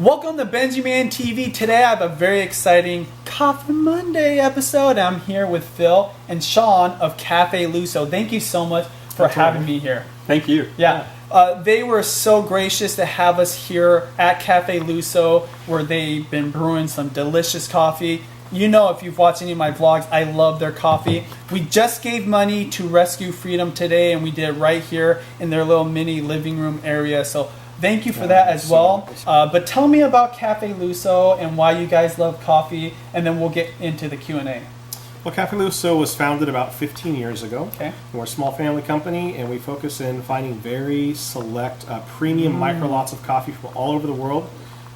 Welcome to BenjiManTV. Today I have a very exciting Coffee Monday episode. I'm here with Phil and Sean of Cafe Luso. Thank you so much for having me here. Thank you. Yeah. They were so gracious to have us here at Cafe Luso, where they've been brewing some delicious coffee. You know, if you've watched any of my vlogs, I love their coffee. We just gave money to Rescue Freedom today, and we did it right here in their little mini living room area. So thank you for that as well. But tell me about Cafe Luso and why you guys love coffee, and then we'll get into the Q&A. Well, Cafe Luso was founded about 15 years ago. Okay. We're a small family company, and we focus in finding very select premium micro lots of coffee from all over the world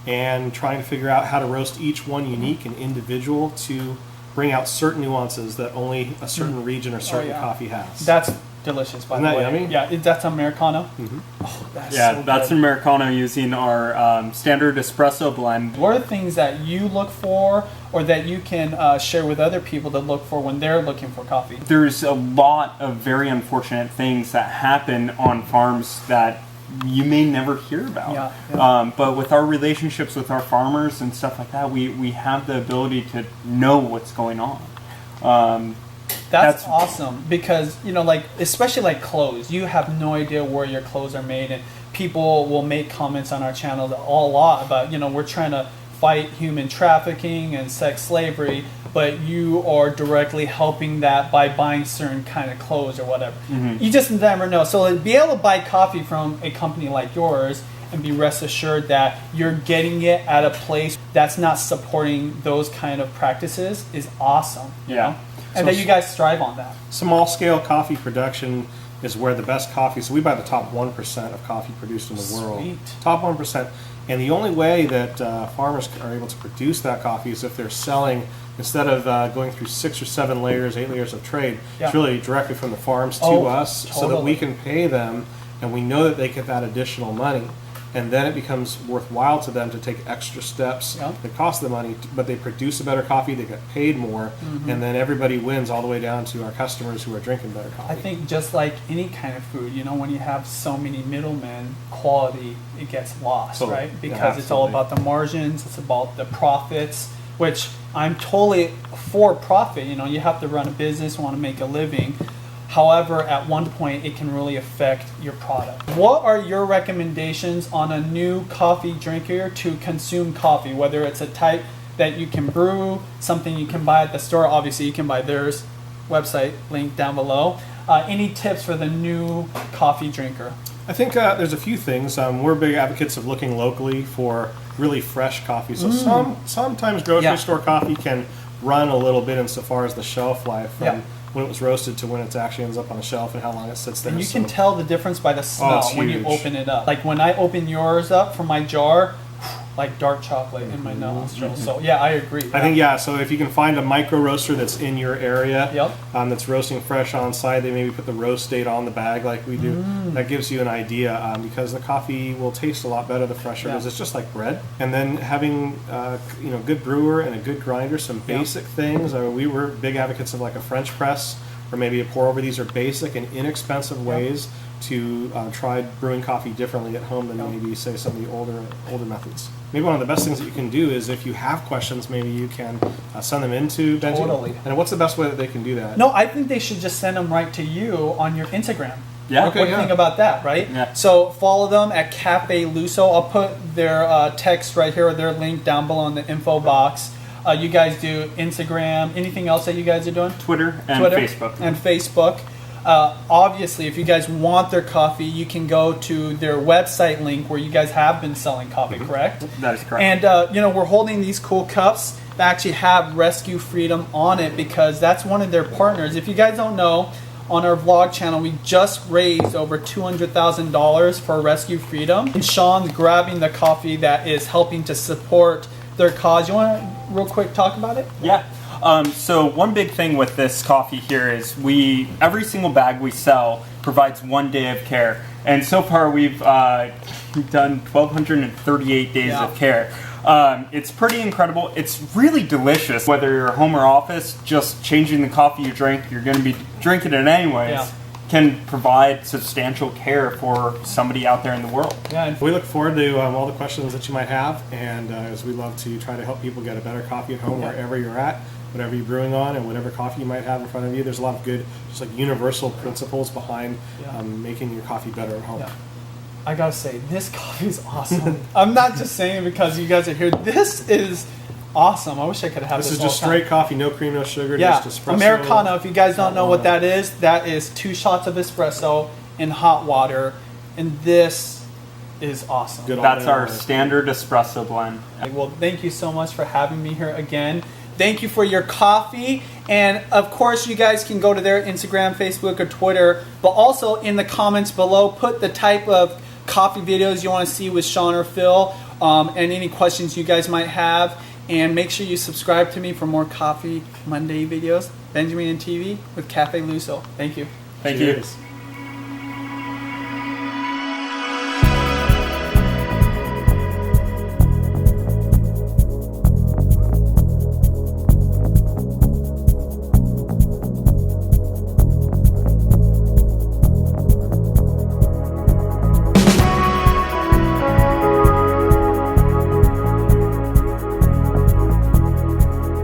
and trying to figure out how to roast each one unique and individual to bring out certain nuances that only a certain region or certain coffee has. That's delicious, by the way. Yummy? Yeah, that's Americano. Mm-hmm. Oh, that's an Americano using our standard espresso blend. What are things that you look for or that you can share with other people to look for when they're looking for coffee? There's a lot of very unfortunate things that happen on farms that you may never hear about. But with our relationships with our farmers and stuff like that, we have the ability to know what's going on. That's awesome, because you know, like especially like clothes, you have no idea where your clothes are made, and people will make comments on our channel a lot about, you know, we're trying to fight human trafficking and sex slavery, but you are directly helping that by buying certain kind of clothes or whatever. You just never know. So to be able to buy coffee from a company like yours and be rest assured that you're getting it at a place that's not supporting those kind of practices is awesome. You know? And that you guys strive on that. Small scale coffee production is where the best coffee, so we buy the top 1% of coffee produced in the world. Top 1%. And the only way that farmers are able to produce that coffee is if they're selling, instead of going through 6 or 7 layers, 8 layers of trade, it's really directly from the farms to us so that we can pay them and we know that they get that additional money. And then it becomes worthwhile to them to take extra steps that cost them money, but they produce a better coffee, they get paid more, and then everybody wins all the way down to our customers who are drinking better coffee. I think just like any kind of food, you know, when you have so many middlemen, quality, it gets lost, right? Because it's all about the margins, it's about the profits, which I'm totally for profit. You know, you have to run a business, want to make a living. However, at one point, it can really affect your product. What are your recommendations on a new coffee drinker to consume coffee? Whether it's a type that you can brew, something you can buy at the store. Obviously, you can buy theirs website, link down below. Any tips for the new coffee drinker? I think there's a few things. We're big advocates of looking locally for really fresh coffee. So sometimes grocery store coffee can run a little bit insofar as the shelf life from when it was roasted to when it actually ends up on the shelf and how long it sits there. And you can tell the difference by the smell when you open it up. Like when I open yours up from my jar, like dark chocolate in my nostrils. So yeah, I agree. I think so if you can find a micro roaster that's in your area, that's roasting fresh on site, they maybe put the roast date on the bag like we do. That gives you an idea because the coffee will taste a lot better the fresher because it's just like bread. And then having good brewer and a good grinder, some basic things. We were big advocates of like a French press or maybe a pour over. These are basic and inexpensive ways to try brewing coffee differently at home than maybe say some of the older methods. Maybe one of the best things that you can do is if you have questions, maybe you can send them into Benji. And what's the best way that they can do that? No, I think they should just send them right to you on your Instagram. Yeah. What do you think about that, right? Yeah. So follow them at Cafe Luso. I'll put their text right here or their link down below in the info box. You guys do Instagram, anything else that you guys are doing? Twitter and Facebook. Obviously, if you guys want their coffee, you can go to their website link where you guys have been selling coffee, correct? That is correct. And we're holding these cool cups that actually have Rescue Freedom on it because that's one of their partners. If you guys don't know, on our vlog channel, we just raised over $200,000 for Rescue Freedom. And Sean's grabbing the coffee that is helping to support their cause. You want to real quick talk about it? Yeah. So one big thing with this coffee here is every single bag we sell provides 1 day of care. And so far we've done 1,238 days of care. It's pretty incredible. It's really delicious. Whether you're home or office, just changing the coffee you drink, you're going to be drinking it anyways. can provide substantial care for somebody out there in the world. Yeah, we look forward to all the questions that you might have, and as we love to try to help people get a better coffee at home wherever you're at, whatever you're brewing on, and whatever coffee you might have in front of you. There's a lot of good, just like universal principles behind making your coffee better at home. Yeah. I gotta say, this coffee is awesome. I'm not just saying it because you guys are here. This is awesome. I wish I could have this. This is just straight coffee, no cream, no sugar, just espresso. Americano. If you guys don't know what that is 2 shots of espresso in hot water, and this is awesome. That's our standard espresso blend. Well, thank you so much for having me here again. Thank you for your coffee. And of course, you guys can go to their Instagram, Facebook, or Twitter. But also in the comments below, put the type of coffee videos you want to see with Sean or Phil, and any questions you guys might have. And make sure you subscribe to me for more Coffee Monday videos. BenjiManTV with Cafe Luso. Thank you. Thank you.